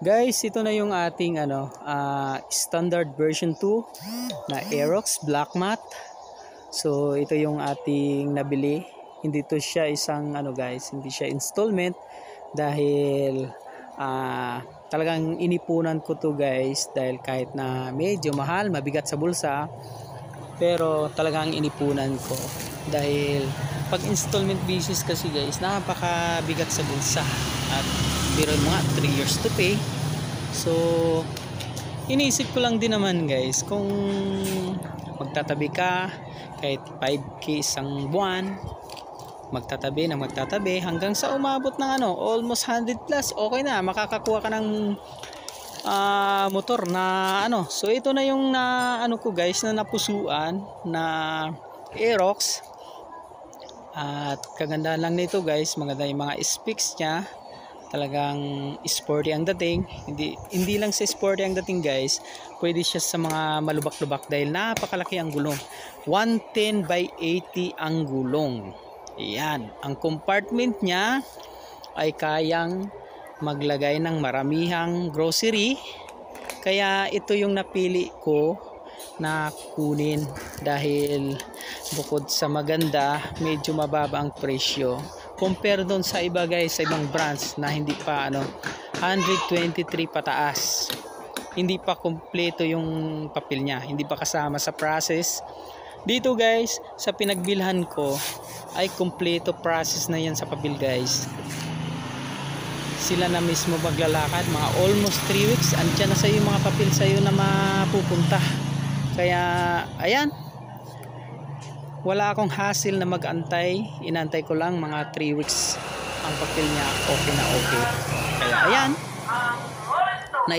Guys, ito na yung ating standard version 2 na Aerox Black Matte. So ito yung ating nabili. Hindi to siya isang guys, hindi siya installment dahil talagang inipunan ko to guys, dahil kahit na medyo mahal, mabigat sa bulsa, pero talagang inipunan ko dahil pag installment basis kasi guys, napakabigat sa bulsa at pero mga 3 years to pay. So iniisip ko lang din naman guys, kung magtatabi ka kahit 5K isang buwan, magtatabi hanggang sa umabot ng almost 100 plus, okay na, makakakuha ka ng motor na So ito na yung ko guys, na napusuan na Aerox. At kagandahan lang nito guys, maganda yung mga specs nya, talagang sporty ang dating. Hindi lang sa sporty ang dating guys, pwede siya sa mga malubak-lubak dahil napakalaki ang gulong. 110 by 80 ang gulong. Ayan, ang compartment nya ay kayang maglagay ng maramihang grocery, kaya ito yung napili ko na kunin dahil bukod sa maganda, medyo mababa ang presyo compare doon sa iba guys, sa ibang brands na hindi pa 123 pataas, hindi pa kompleto yung papel niya, hindi pa kasama sa process. Dito guys, sa pinagbilhan ko ay kompleto process na yan sa papel guys. Sila na mismo maglalakad, mga almost 3 weeks andyan na sa iyo mga papel sa iyo na mapupunta. Kaya ayan, wala akong hassle na mag-antay, inantay ko lang mga 3 weeks ang papel niya, okay na okay. Kaya ayan, na